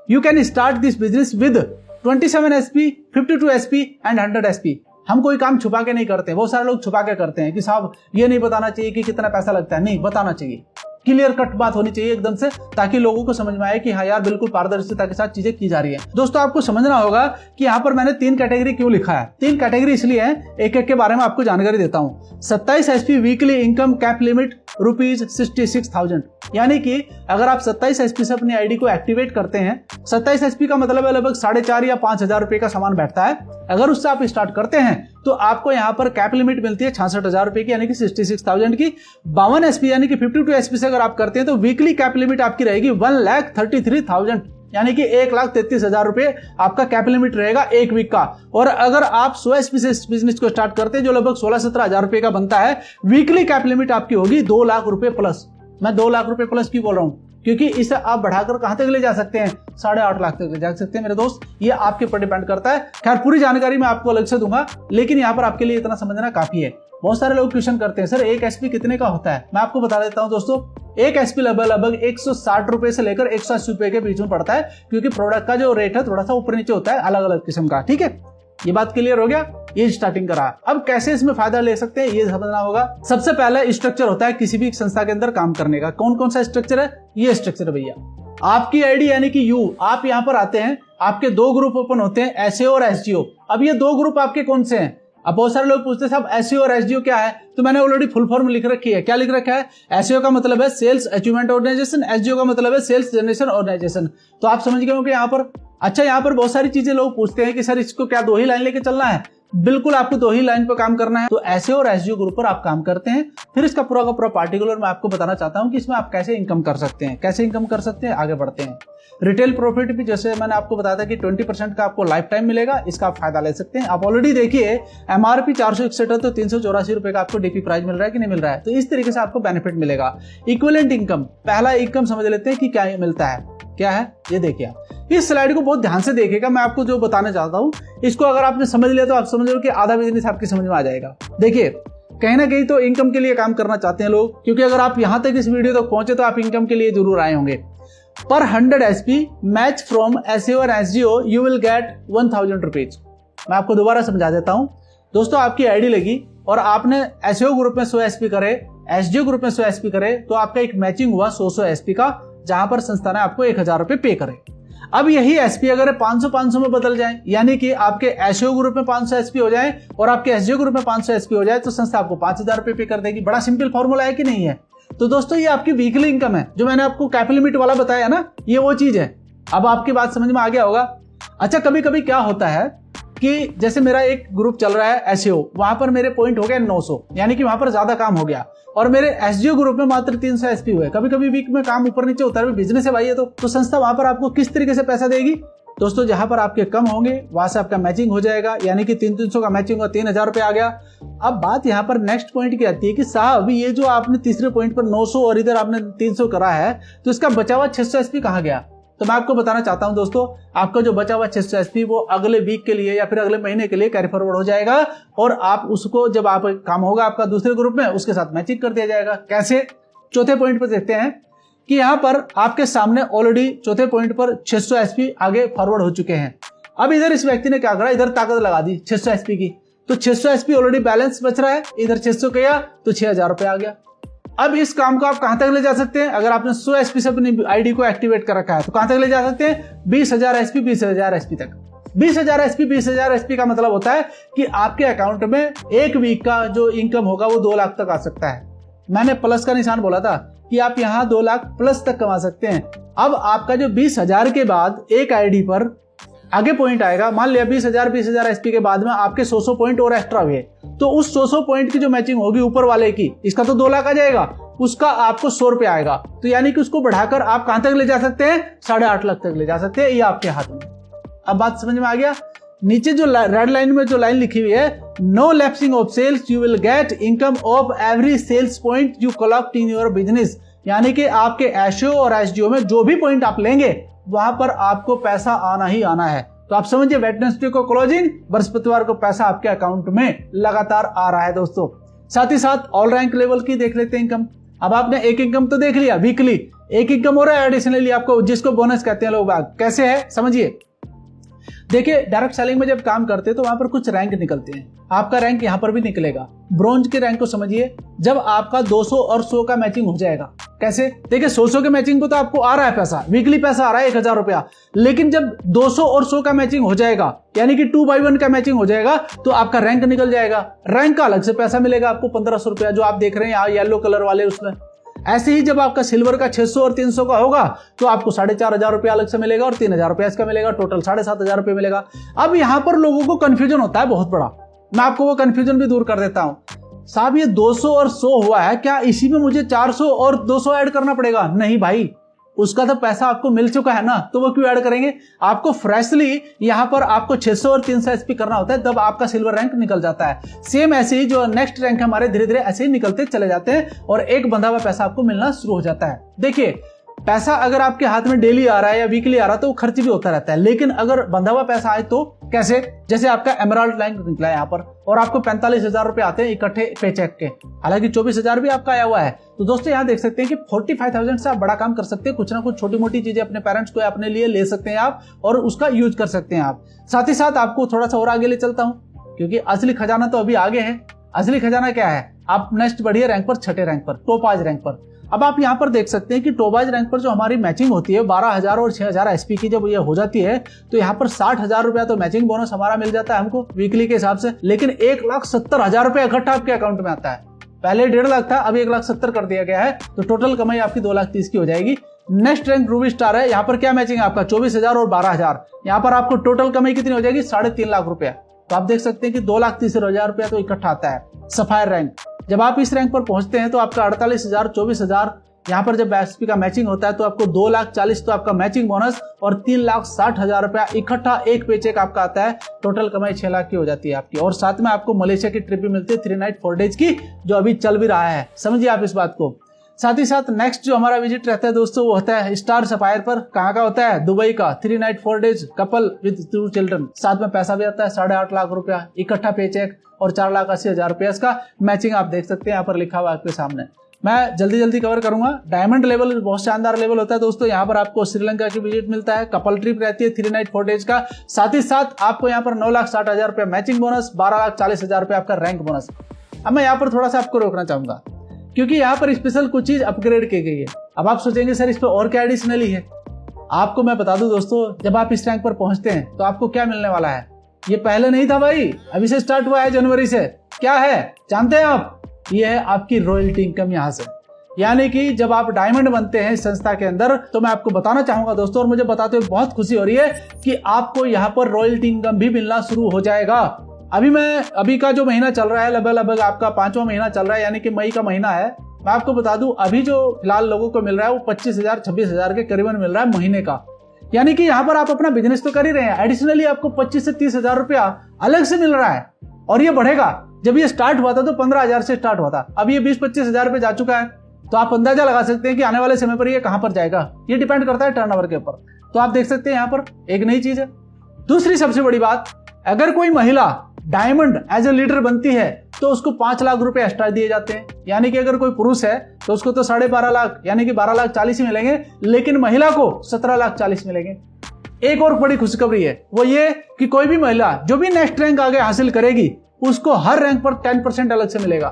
you can start this business with 27 SP, 52 SP and 100 SP। हम कोई काम छुपा के नहीं करते, बहुत सारे लोग छुपा के करते हैं कि साहब ये नहीं बताना चाहिए कि कितना पैसा लगता है। नहीं, बताना चाहिए, क्लियर कट बात होनी चाहिए एकदम से, ताकि लोगों को समझ में आए कि हाँ यार बिल्कुल पारदर्शिता के साथ चीजें की जा रही है। दोस्तों आपको समझना होगा कि यहाँ पर मैंने 3 कैटेगरी क्यों लिखा है। 3 कैटेगरी इसलिए है, एक एक के बारे में आपको जानकारी देता हूँ। 27 SP weekly income cap limit ₹66,000, यानी कि अगर आप 27 SP से अपनी आईडी को एक्टिवेट करते हैं, 27 SP का मतलब है लगभग 4,500 या 5,000 रुपए का सामान बैठता है। अगर उससे आप स्टार्ट करते हैं तो आपको यहाँ पर कैप लिमिट मिलती है 66,000 रुपए की, यानी कि 66,000 की। 52 SP यानी कि 52 SP से अगर आप करते हैं तो वीकली कैप लिमिट आपकी रहेगी 1,33,000, यानी कि 1,33,000 रुपए आपका कैप लिमिट रहेगा एक वीक का। और अगर आप 100 SP से इस बिजनेस को स्टार्ट करते हैं जो लगभग 16-17,000 रुपए का बनता है, वीकली कैप लिमिट आपकी होगी 2 लाख रुपए प्लस। मैं 2 लाख रुपए प्लस क्यों बोल रहा हूँ? क्योंकि इसे आप बढ़ाकर कहां तक ले जा सकते हैं, 8.5 लाख तक ले जा सकते हैं मेरे दोस्त। ये आपके ऊपर डिपेंड करता है। खैर पूरी जानकारी मैं आपको अलग से दूंगा, लेकिन यहाँ पर आपके लिए इतना समझना काफी है। बहुत सारे लोग क्वेश्चन करते हैं सर 1 SP कितने का होता है। मैं आपको बता देता हूं दोस्तों, 1 SP लगभग 160 रुपए से लेकर 180 रुपए के बीच में पड़ता है, क्योंकि प्रोडक्ट का जो रेट है थोड़ा सा ऊपर नीचे होता है, अलग अलग किस्म का। ठीक है, ये बात क्लियर हो गया। ये स्टार्टिंग करा, अब कैसे इसमें फायदा ले सकते हैं ये समझना होगा। सबसे पहले स्ट्रक्चर होता है किसी भी संस्था के अंदर काम करने का। कौन कौन सा स्ट्रक्चर है? ये स्ट्रक्चर है भैया। आपकी आईडी यानी कि यू, आप यहाँ पर आते हैं, आपके 2 ग्रुप ओपन होते हैं, SEO और SGO। अब ये 2 ग्रुप आपके कौन से हैं? अब बहुत सारे लोग पूछते हैं साहब SEO और SGO क्या है, तो मैंने ऑलरेडी फुल फॉर्म लिख रखी है। क्या लिख रखा है? SEO का मतलब है सेल्स अचीवमेंट ऑर्गेनाइजेशन, SGO का मतलब है सेल्स जनरेशन ऑर्गेनाइजेशन। तो आप समझ गए हो कि यहाँ पर, अच्छा यहाँ पर बहुत सारी चीजें लोग पूछते हैं कि सर इसको क्या 2 ही लाइन लेके चलना है? बिल्कुल आपको 2 ही लाइन पर काम करना है। तो SEO और SGO ग्रुप पर आप काम करते हैं। फिर इसका पूरा का पूरा पार्टिकुलर मैं आपको बताना चाहता हूं कि इसमें आप कैसे इनकम कर सकते हैं। कैसे इनकम कर सकते हैं, आगे बढ़ते हैं। रिटेल प्रॉफिट भी जैसे मैंने आपको बताया था कि 20% का आपको लाइफ टाइम मिलेगा, इसका आप फायदा ले सकते हैं। आप ऑलरेडी देखिए MRP 461 है तो 384 रुपए का आपको DP प्राइस मिल रहा है कि नहीं मिल रहा है। तो इस तरीके से आपको बेनिफिट मिलेगा। इक्विवेलेंट इनकम, पहला इनकम समझ लेते हैं कि क्या मिलता है। क्या है ये देखिए, आप इस स्लाइड को बहुत ध्यान से देखिएगा। मैं आपको जो बताना चाहता हूं इसको अगर आपने समझ लिया तो आप समझ लो कि आधा बिजनेस आपकी समझ में आ जाएगा। देखिए कहीं ना कहीं तो इनकम के लिए काम करना चाहते हैं लोग, क्योंकि अगर आप यहां तक इस वीडियो तक पहुंचे तो आप इनकम के लिए जरूर आए होंगे। पर 100 SP मैच फ्रॉम SEO और SGO you will gate 1000 rupees. मैं आपको दोबारा समझा देता हूं दोस्तों, आपकी आईडी लगी और आपने SEO ग्रुप में 100 SP करे, SGO ग्रुप में 100 SP करे, तो आपका एक मैचिंग हुआ 100 SP का, जहां पर संस्था ने आपको 1000 रुपए पे करे। अब यही SP अगर 500 में बदल जाए, यानी कि आपके SEO ग्रुप में 500 SP हो जाए और आपके SGO ग्रुप में 500 SP हो जाए, तो संस्था आपको 5000 रुपए पे कर देगी। बड़ा सिंपल फॉर्मूला है कि नहीं है? तो दोस्तों ये आपकी वीकली इनकम है, जो मैंने आपको कैप लिमिट वाला बताया ना, ये वो चीज है। अब आपकी बात समझ में आ गया होगा। अच्छा कभी कभी क्या होता है कि जैसे मेरा एक ग्रुप चल रहा है SEO, वहां पर मेरे पॉइंट हो गए 900, यानी कि वहां पर ज्यादा काम हो गया, और मेरे SGO ग्रुप में मात्र 300 SP हुए। कभी कभी वीक में काम ऊपर नीचे होता है, बिजनेस है भाई ये तो संस्था वहां पर आपको किस तरीके से पैसा देगी दोस्तों? जहां पर आपके कम होंगे वहां से आपका मैचिंग हो जाएगा, यानी कि 300 का मैचिंग हुआ, 3000 रुपए आ गया। अब बात यहाँ पर नेक्स्ट पॉइंट की आती है कि साहब ये जो आपने तीसरे पॉइंट पर 900 और इधर आपने 300 करा है, तो इसका बचा हुआ 600 SP कहाँ गया? तो मैं आपको बताना चाहता हूं दोस्तों, आपका जो बचा हुआ 600 SP वो अगले वीक के लिए या फिर अगले महीने के लिए कैरी फॉरवर्ड हो जाएगा, और आप उसको जब आप काम होगा आपका दूसरे ग्रुप में, उसके साथ मैचिंग कर दिया जाएगा। कैसे? चौथे पॉइंट पर देखते हैं कि यहां पर आपके सामने ऑलरेडी चौथे पॉइंट पर 600 SP आगे फॉरवर्ड हो चुके हैं। अब इधर इस व्यक्ति ने क्या करा, इधर ताकत लगा दी 600 SP की, तो 600 SP ऑलरेडी बैलेंस बच रहा है, इधर 600 किया तो 6000 रुपए आ गया। अब इस काम को आप कहां तक ले जा सकते हैं? अगर आपने 100 SP से अपनी आईडी को एक्टिवेट कर रखा है तो कहां तक ले जा सकते हैं? 20,000 SP 20,000 SP तक। 20,000 SP 20,000 SP का मतलब होता है कि आपके अकाउंट में एक वीक का जो इनकम होगा वो 2 लाख तक आ सकता है। मैंने प्लस का निशान बोला था कि आप यहाँ 2 लाख प्लस तक कमा सकते हैं। अब आपका जो 20,000 के बाद एक आईडी पर आगे पॉइंट आएगा, मान लिया 20,000 SP के बाद में आपके 100 पॉइंट और एक्स्ट्रा हुए, तो उस 100 पॉइंट की जो मैचिंग होगी ऊपर वाले की, इसका तो 2 लाख आ जाएगा, उसका आपको 100 रुपए आएगा। तो यानी कि उसको बढ़ाकर आप कहां तक ले जा सकते हैं? 8.5 लाख तक ले जा सकते हैं। ये आपके हाथ में। अब बात समझ में आ गया? नीचे जो रेड लाइन में जो लाइन लिखी हुई है, no lapsing of sales you will get income of every sales point you collect in your business, यानी कि आपके SEO और SGO में जो भी पॉइंट आप लेंगे वहां पर आपको पैसा आना ही आना है। तो आप समझिए वेडनेसडे को क्लोजिंग, बृहस्पतिवार को पैसा आपके अकाउंट में लगातार आ रहा है दोस्तों। साथ ही साथ ऑल रैंक लेवल की देख लेते हैं इनकम। अब आपने एक इनकम तो देख लिया वीकली, एक इनकम हो रहा है एडिशनली आपको, जिसको बोनस कहते हैं लोग। कैसे है समझिए देखिए डायरेक्ट सेलिंग में जब काम करते हैं तो वहां पर कुछ रैंक निकलते हैं, आपका रैंक यहाँ पर भी निकलेगा। ब्रॉन्ज के रैंक को समझिए, जब आपका 200 और 100 का मैचिंग हो जाएगा। कैसे? देखिए 100 के मैचिंग को तो आपको आ रहा है पैसा, वीकली पैसा आ रहा है 1000 रुपया, लेकिन जब 200 और 100 का मैचिंग हो जाएगा, यानी कि 2/1 का मैचिंग हो जाएगा, तो आपका रैंक निकल जाएगा। रैंक का अलग से पैसा मिलेगा आपको 1500 रुपया, जो आप देख रहे हैं यहाँ येलो कलर वाले उसमें। ऐसे ही जब आपका सिल्वर का 600 और 300 का होगा तो आपको 4500 रुपया अलग से मिलेगा और 3000 रुपया इसका मिलेगा, टोटल 7500 रुपया मिलेगा। अब यहां पर लोगों को कंफ्यूजन होता है बहुत बड़ा, मैं आपको वो कंफ्यूजन भी दूर कर देता हूं। साहब ये 200 और 100 हुआ है, क्या इसी में मुझे 400 और 200 ऐड करना पड़ेगा? नहीं भाई, उसका तो पैसा आपको मिल चुका है ना, तो वो क्यों ऐड करेंगे? आपको फ्रेशली यहां पर आपको 600 और 300 एसपी करना होता है, तब आपका सिल्वर रैंक निकल जाता है। सेम ऐसे ही जो नेक्स्ट रैंक हमारे धीरे धीरे ऐसे ही निकलते चले जाते हैं और एक बंधा हुआ पैसा आपको मिलना शुरू हो जाता है। देखिए पैसा अगर आपके हाथ में डेली आ रहा है या वीकली आ रहा है तो खर्च भी होता रहता है, लेकिन अगर बंधा हुआ पैसा आए तो कैसे? जैसे आपका एमराल्ड रैंक निकला है यहाँ पर और आपको 45,000 रुपए आते हैं इकट्ठे पेचेक के, हालांकि 24,000 भी आपका आया हुआ है। तो दोस्तों यहाँ देख सकते हैं कि 45,000 से आप बड़ा काम कर सकते हैं, कुछ ना कुछ छोटी मोटी चीजें अपने पेरेंट्स को अपने लिए ले सकते हैं आप और उसका यूज कर सकते हैं आप। साथ ही साथ आपको थोड़ा सा और आगे ले चलता हूँ, क्योंकि असली खजाना तो अभी आगे है। असली खजाना क्या है? आप नेक्स्ट बढ़िए रैंक पर, छठे रैंक पर, टोपाज रैंक पर। अब आप यहाँ पर देख सकते हैं कि टोपाज रैंक पर जो हमारी मैचिंग होती है 12,000 और 6,000 एसपी की जब ये हो जाती है तो यहाँ पर 60,000 रुपया तो मैचिंग बोनस हमारा मिल जाता है हमको वीकली के हिसाब से, लेकिन 1,70,000 रुपया इकट्ठा आपके अकाउंट में आता है। पहले 1.5 लाख था, अब 1,70,000 कर दिया गया है, तो टोटल कमाई आपकी 2,30,000 की हो जाएगी। नेक्स्ट रैंक रूबी स्टार है, यहाँ पर क्या मैचिंग है आपका 24,000 और 12,000, यहाँ पर आपको टोटल कमाई कितनी हो जाएगी? 3.5 लाख रुपया। तो आप देख सकते हैं कि 2,30,000 रुपया तो इकट्ठा आता है। सफायर रैंक, जब आप इस रैंक पर पहुंचते हैं तो आपका 48,000, 24,000, यहाँ पर जब एसपी का मैचिंग होता है तो आपको 2,40,000 तो आपका मैचिंग बोनस और 3,60,000 रुपया इकट्ठा एक पेचेक आपका आता है। टोटल कमाई 6 लाख की हो जाती है आपकी, और साथ में आपको मलेशिया की ट्रिप भी मिलती है 3 नाइट 4 डेज की, जो अभी चल भी रहा है, समझिए आप इस बात को। साथ ही साथ नेक्स्ट जो हमारा विजिट रहता है दोस्तों वो होता है स्टार सफायर पर। कहाँ का होता है? दुबई का। 3 night 4 days couple with 2 children, साथ में पैसा भी आता है 8.5 लाख रुपया इकट्ठा पेचेक और 4,80,000 रुपया इसका मैचिंग आप देख सकते हैं यहाँ पर लिखा हुआ आपके सामने। मैं जल्दी जल्दी कवर करूंगा। डायमंड लेवल बहुत शानदार लेवल होता है दोस्तों, यहाँ पर आपको श्रीलंका की विजिट मिलता है, कपल ट्रिप रहती है 3 नाइट 4 डेज का, साथ ही साथ आपको यहाँ पर 9,60,000 रुपया मैचिंग बोनस, 12,40,000 रुपया आपका रैंक बोनस। अब मैं यहाँ पर थोड़ा सा आपको रोकना चाहूंगा क्योंकि यहाँ पर स्पेशल कुछ चीज अपग्रेड की गई है। अब आप सोचेंगे सर इस पर और क्या एडिशनली है? आपको मैं बता दूं दोस्तों, जब आप इस रैंक पर पहुंचते हैं तो आपको क्या मिलने वाला है। ये पहले नहीं था भाई, अभी से स्टार्ट हुआ है जनवरी से। क्या है जानते हैं आप? ये है आपकी रॉयल्टी इनकम यहाँ से। यानी कि जब आप डायमंड बनते हैं इस संस्था के अंदर तो मैं आपको बताना चाहूंगा दोस्तों, और मुझे बताते हुए बहुत खुशी हो रही है कि आपको यहाँ पर रॉयल्टी इनकम भी मिलना शुरू हो जाएगा। अभी का जो महीना चल रहा है लगभग आपका 5वां महीना चल रहा है, यानी कि मई का महीना है। मैं आपको बता दूं अभी जो फिलहाल लोगों को मिल रहा है वो 25,000 26,000 के करीबन मिल रहा है महीने का। यानी कि यहाँ पर आप अपना बिजनेस तो कर ही रहे हैं, एडिशनली आपको 25 से 30,000 रुपया अलग से मिल रहा है, और ये बढ़ेगा। जब ये स्टार्ट हुआ था तो 15,000 से स्टार्ट हुआ था, अब ये 20-25,000 रुपये जा चुका है। तो आप अंदाजा लगा सकते हैं कि आने वाले समय पर ये कहां पर जाएगा। ये डिपेंड करता है टर्नओवर के ऊपर। तो आप देख सकते हैं यहाँ पर एक नई चीज है। दूसरी सबसे बड़ी बात, अगर कोई महिला डायमंड एज ए लीडर बनती है तो उसको 5 लाख रुपए एक्स्ट्रा दिए जाते हैं। यानी कि अगर कोई पुरुष है तो उसको तो 12.5 लाख यानी कि 12,40,000 ही मिलेंगे, लेकिन महिला को 17,40,000 मिलेंगे। एक और बड़ी खुशखबरी है, वो ये कि कोई भी महिला जो भी नेक्स्ट रैंक आगे हासिल करेगी उसको हर रैंक पर 10% अलग से मिलेगा।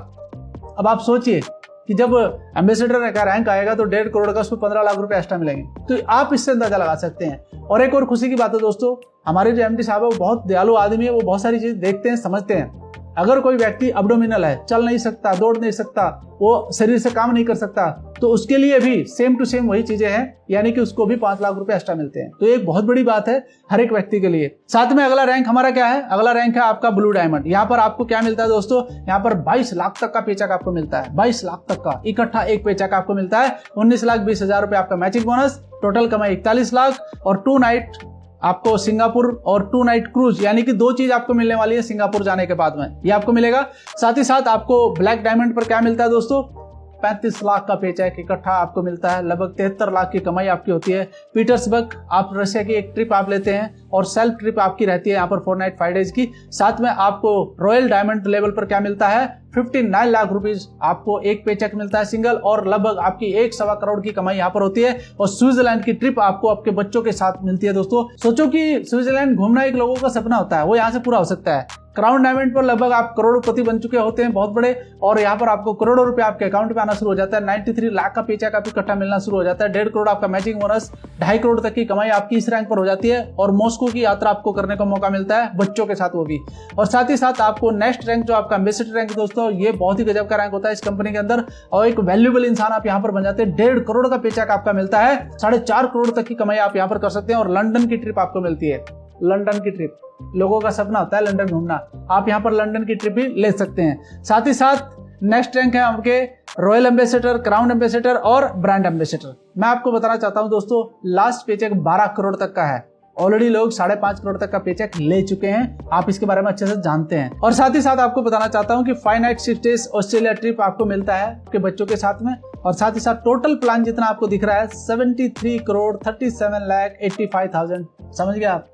अब आप सोचिए कि जब एम्बेसडर का रैंक आएगा तो 1.5 करोड़ का, उसमें 15 लाख रुपए एक्स्ट्रा मिलेंगे। तो आप इससे अंदाजा लगा सकते हैं। और एक और खुशी की बात है दोस्तों, हमारे जो एमडी साहब है वो बहुत दयालु आदमी है, वो बहुत सारी चीज देखते हैं, समझते हैं। अगर कोई व्यक्ति अब्डोमिनल है, चल नहीं सकता, दौड़ नहीं सकता, वो शरीर से काम नहीं कर सकता, तो उसके लिए भी सेम टू सेम वही चीजें हैं, यानी कि उसको भी 5 लाख रुपए एक्स्ट्रा मिलते हैं। तो एक बहुत बड़ी बात है हर एक व्यक्ति के लिए। साथ में अगला रैंक हमारा क्या है? अगला रैंक है आपका ब्लू डायमंड। यहाँ पर आपको क्या मिलता है दोस्तों? यहाँ पर 22 लाख तक का पेचेक आपको मिलता है, 22 लाख तक का इकट्ठा एक पेचेक आपको मिलता है। 19,20,000 रुपए आपका मैचिंग बोनस, टोटल कमाई 41 लाख, और 2 नाइट आपको सिंगापुर और 2 नाइट क्रूज, यानी कि 2 चीज आपको मिलने वाली है सिंगापुर जाने के बाद में, ये आपको मिलेगा। साथ ही साथ आपको ब्लैक डायमंड पर क्या मिलता है दोस्तों? 35 लाख का पेचेक इकट्ठा आपको मिलता है, लगभग 73 लाख की कमाई आपकी होती है। पीटर्सबर्ग आप रशिया की एक ट्रिप आप लेते हैं और सेल्फ ट्रिप आपकी रहती है यहाँ पर 4 नाइट 5 डेज की। साथ में आपको रॉयल डायमंड लेवल पर क्या मिलता है, 59 लाख रुपीज आपको एक पे चेक मिलता है सिंगल, और लगभग आपकी 1.25 करोड़ की कमाई यहाँ पर होती है। और स्विट्जरलैंड की ट्रिप आपको आपके बच्चों के साथ मिलती है। दोस्तों सोचो कि स्विट्जरलैंड घूमना एक लोगों का सपना होता है, वो यहाँ से पूरा हो सकता है। क्राउन डायमंड पर लगभग आप करोड़पति बन चुके होते हैं, बहुत बड़े, और यहाँ पर आपको करोड़ों रुपए आपके अकाउंट में आना शुरू हो जाता है। 93 लाख का पेचेक आपको इकट्ठा मिलना शुरू हो जाता है। 1.5 करोड़ आपका मैचिंग बोनस, 2.5 करोड़ तक की कमाई आपकी इस रैंक पर हो जाती है। और मॉस्को की यात्रा आपको करने का मौका मिलता है बच्चों के साथ, वो भी। और साथ ही साथ आपको नेक्स्ट रैंक जो आपका एम्बेसडर रैंक दोस्तों, ये बहुत ही गजब का रैंक होता है इस कंपनी के अंदर, और एक वैल्यूएबल इंसान आप यहाँ पर बन जाते हैं। 1.5 करोड़ का पेचेक आपका मिलता है, 4.5 करोड़ तक की कमाई आप यहाँ पर कर सकते हैं। और लंदन की ट्रिप आपको मिलती है। लंदन की ट्रिप लोगों का सपना होता है लंदन घूमना, आप यहाँ पर लंदन की ट्रिप भी ले सकते हैं। साथ ही साथ नेक्स्ट रैंक है आपके रॉयल एम्बेसडर, क्राउन एम्बेसडर और ब्रांड एम्बेसडर। मैं आपको बताना चाहता हूं दोस्तों, लास्ट पेचेक 12 करोड़ तक का है। ऑलरेडी लोग 5.5 करोड़ तक का पेचेक ले चुके हैं, आप इसके बारे में अच्छे से जानते हैं। और साथ ही साथ आपको बताना चाहता हूं कि 5 नाइट 6 डेज ऑस्ट्रेलिया ट्रिप आपको मिलता है आपके बच्चों के साथ में। और साथ ही साथ टोटल प्लान जितना आपको दिख रहा है 73 करोड़ 37 लाख 85,000, समझ गए आप,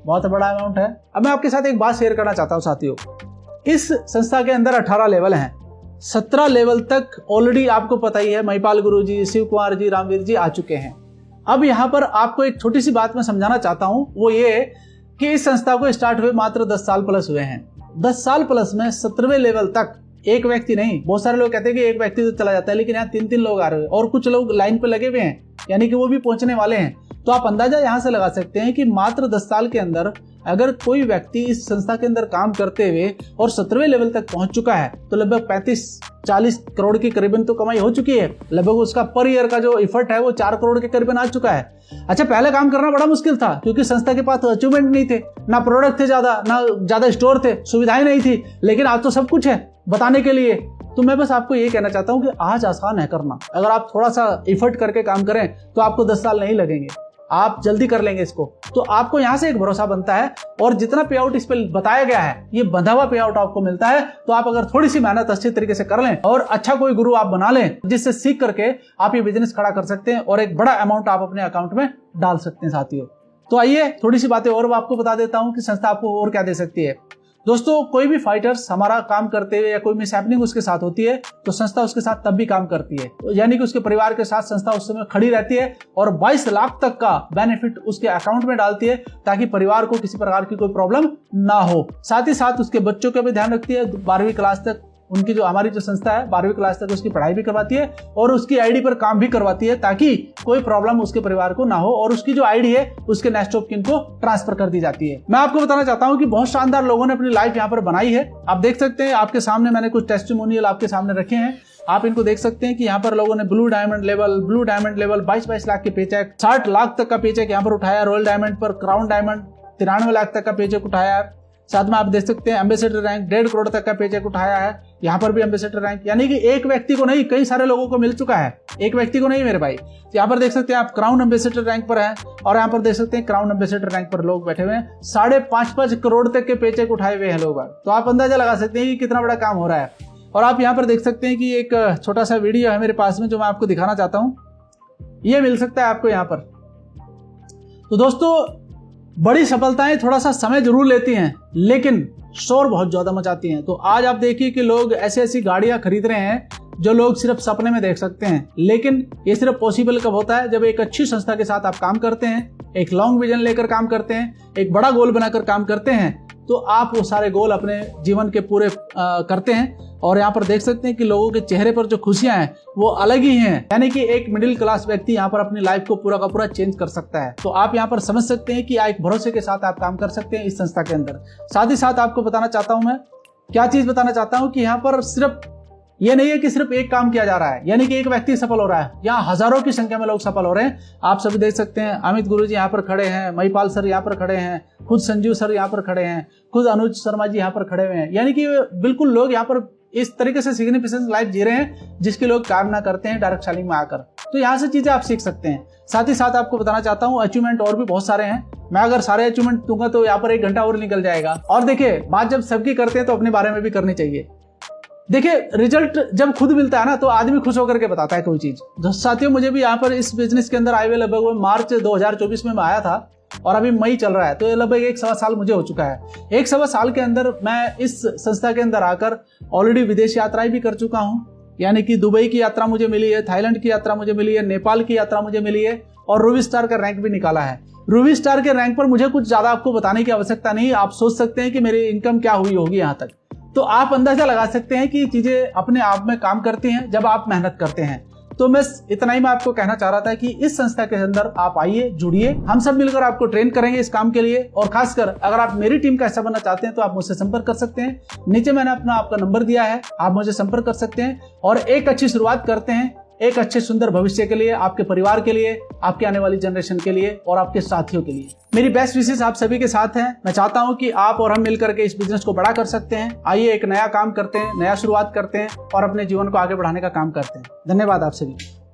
बहुत बड़ा अमाउंट है। अब मैं आपके साथ एक बात शेयर करना चाहता हूं साथियों, इस संस्था के अंदर 18 लेवल हैं, 17 लेवल तक ऑलरेडी आपको पता ही है महिपाल गुरुजी, शिव कुमार जी, रामवीर जी आ चुके हैं। अब यहाँ पर आपको एक छोटी सी बात मैं समझाना चाहता हूं, वो ये कि इस संस्था को स्टार्ट हुए मात्र 10 साल प्लस हुए हैं। 10 साल प्लस में 17वें लेवल तक एक व्यक्ति नहीं, बहुत सारे लोग कहते हैं कि एक व्यक्ति तो चला जाता है, लेकिन यहाँ 3-3 लोग आ रहे हैं और कुछ लोग लाइन पे लगे हुए हैं, यानी कि वो भी पहुंचने वाले हैं। तो आप अंदाजा यहां से लगा सकते हैं कि मात्र 10 साल के अंदर अगर कोई व्यक्ति इस संस्था के अंदर काम करते हुए और 17वें लेवल तक पहुंच चुका है तो लगभग 35-40 करोड़ की करीबन तो कमाई हो चुकी है। लगभग उसका पर ईयर का जो इफर्ट है वो 4 करोड़ के करीबन आ चुका है। अच्छा, पहले काम करना बड़ा मुश्किल था क्योंकि संस्था के पास अचीवमेंट नहीं थे, ना प्रोडक्ट थे ज्यादा, ना ज्यादा स्टोर थे, सुविधाएं नहीं थी, लेकिन आज तो सब कुछ है बताने के लिए। तो मैं बस आपको ये कहना चाहता हूं कि आज आसान है करना। अगर आप थोड़ा सा इफर्ट करके काम करें तो आपको 10 साल नहीं लगेंगे, आप जल्दी कर लेंगे इसको। तो आपको यहां से एक भरोसा बनता है, और जितना पे आउट इस पे बताया गया है ये बंधा हुआ पे आउट आपको मिलता है। तो आप अगर थोड़ी सी मेहनत अच्छे तरीके से कर लें और अच्छा कोई गुरु आप बना लें जिससे सीख करके आप ये बिजनेस खड़ा कर सकते हैं और एक बड़ा अमाउंट आप अपने अकाउंट में डाल सकते हैं साथियों। तो आइए थोड़ी सी बातें और आपको बता देता हूं कि संस्था आपको और क्या दे सकती है। दोस्तों, कोई भी फाइटर्स हमारा काम करते हुए या कोई मिसहैपनिंग उसके साथ होती है तो संस्था उसके साथ तब भी काम करती है, तो यानी कि उसके परिवार के साथ संस्था उस समय खड़ी रहती है और 22 लाख तक का बेनिफिट उसके अकाउंट में डालती है ताकि परिवार को किसी प्रकार की कोई प्रॉब्लम ना हो। साथ ही साथ उसके बच्चों का भी ध्यान रखती है, 12वीं क्लास तक उनकी जो हमारी जो संस्था है 12वीं क्लास तक उसकी पढ़ाई भी करवाती है और उसकी आईडी पर काम भी करवाती है ताकि कोई प्रॉब्लम उसके परिवार को ना हो, और उसकी जो आईडी है उसके नेक्स्ट ऑफ किन को ट्रांसफर कर दी जाती है। मैं आपको बताना चाहता हूं कि बहुत शानदार लोगों ने अपनी लाइफ यहाँ पर बनाई है। आप देख सकते हैं, आपके सामने मैंने कुछ टेस्टिमोनियल आपके सामने रखे हैं, आप इनको देख सकते हैं कि यहाँ पर लोगों ने ब्लू डायमंड लेवल 22 लाख के पेचेक, 60 लाख तक का पेचेक यहाँ पर उठाया, रॉयल डायमंड पर, क्राउन डायमंड 93 लाख तक का पेचेक उठाया। साथ में आप देख सकते हैं एम्बेसडर रैंक 1.5 करोड़ तक का पेचेक उठाया है, यहाँ पर भी एम्बेसडर रैंक, यानी कि एक व्यक्ति को नहीं कई सारे लोगों को मिल चुका है, एक व्यक्ति को नहीं मेरे भाई। यहाँ पर देख सकते हैं आप क्राउन एम्बेसडर रैंक पर हैं और यहाँ पर देख सकते हैं क्राउन एम्बेसडर रैंक पर लोग बैठे हुए हैं, 5.5 करोड़ तक के पेचेक उठाए हुए हैं लोग। तो आप अंदाजा लगा सकते हैं कि कितना बड़ा काम हो रहा है। और आप यहाँ पर देख सकते हैं कि एक छोटा सा वीडियो है मेरे पास में जो मैं आपको दिखाना चाहता हूँ, ये मिल सकता है आपको यहाँ पर। तो दोस्तों, बड़ी सफलताएं थोड़ा सा समय जरूर लेती हैं लेकिन शोर बहुत ज्यादा मचाती हैं। तो आज आप देखिए कि लोग ऐसी ऐसी गाड़ियां खरीद रहे हैं जो लोग सिर्फ सपने में देख सकते हैं, लेकिन ये सिर्फ पॉसिबल कब होता है जब एक अच्छी संस्था के साथ आप काम करते हैं, एक लॉन्ग विजन लेकर काम करते हैं, एक बड़ा गोल बनाकर काम करते हैं, तो आप वो सारे गोल अपने जीवन के पूरे करते हैं। और यहाँ पर देख सकते हैं कि लोगों के चेहरे पर जो खुशियां हैं वो अलग ही हैं, यानी कि एक मिडिल क्लास व्यक्ति यहाँ पर अपनी लाइफ को पूरा का पूरा चेंज कर सकता है। तो आप यहाँ पर समझ सकते हैं कि एक भरोसे के साथ आप काम कर सकते हैं इस संस्था के अंदर। साथ ही साथ आपको बताना चाहता हूं, मैं क्या चीज बताना चाहता हूं कि यहाँ पर सिर्फ ये नहीं है कि सिर्फ एक काम किया जा रहा है, यानी कि एक व्यक्ति सफल हो रहा है, यहाँ हजारों की संख्या में लोग सफल हो रहे हैं। आप सभी देख सकते हैं, अमित गुरुजी यहाँ पर खड़े हैं, महिपाल सर यहाँ पर खड़े हैं, खुद संजीव सर यहाँ पर खड़े हैं, खुद अनुज शर्मा जी यहाँ पर खड़े हुए हैं, यानी कि बिल्कुल लोग यहाँ पर इस तरीके से सिग्निफिकेंट लाइफ जी रहे हैं जिसके लोग कामना करते हैं डायरेक्ट सेलिंग में आकर। तो यहाँ से चीजें आप सीख सकते हैं। साथ ही साथ आपको बताना चाहता हूँ अचीवमेंट और भी बहुत सारे हैं, मैं अगर सारे अचीवमेंट दूंगा तो यहाँ पर 1 घंटा और निकल जाएगा। और देखिए, बात जब सबकी करते हैं तो अपने बारे में भी करनी चाहिए। देखिए, रिजल्ट जब खुद मिलता है ना तो आदमी खुश होकर के बताता है कोई चीज। तो साथियों, मुझे भी यहाँ पर इस बिजनेस के अंदर आए हुए लगभग मार्च 2024 में मैं आया था और अभी मई चल रहा है, तो ये लगभग 1 सवा साल मुझे हो चुका है। 1 सवा साल के अंदर मैं इस संस्था के अंदर आकर ऑलरेडी विदेश यात्राएं भी कर चुका हूँ, यानी कि दुबई की यात्रा मुझे मिली है, थाईलैंड की यात्रा मुझे मिली है, नेपाल की यात्रा मुझे मिली है और रूबी स्टार का रैंक भी निकाला है। रूबी स्टार के रैंक पर मुझे कुछ ज्यादा आपको बताने की आवश्यकता नहीं। आप सोच सकते हैं कि मेरी इनकम क्या हुई होगी यहाँ तक, तो आप अंदाजा लगा सकते हैं कि चीजें अपने आप में काम करती हैं जब आप मेहनत करते हैं। तो मैं इतना ही मैं आपको कहना चाह रहा था कि इस संस्था के अंदर आप आइए, जुड़िए, हम सब मिलकर आपको ट्रेन करेंगे इस काम के लिए। और खासकर अगर आप मेरी टीम का हिस्सा बनना चाहते हैं तो आप मुझसे संपर्क कर सकते हैं। नीचे मैंने आपका नंबर दिया है, आप मुझे संपर्क कर सकते हैं और एक अच्छी शुरुआत करते हैं एक अच्छे सुंदर भविष्य के लिए, आपके परिवार के लिए, आपके आने वाली जनरेशन के लिए और आपके साथियों के लिए। मेरी बेस्ट विशेष आप सभी के साथ हैं। मैं चाहता हूं कि आप और हम मिलकर के इस बिजनेस को बड़ा कर सकते हैं। आइए एक नया काम करते हैं, नया शुरुआत करते हैं और अपने जीवन को आगे बढ़ाने का काम करते हैं। धन्यवाद आप सभी।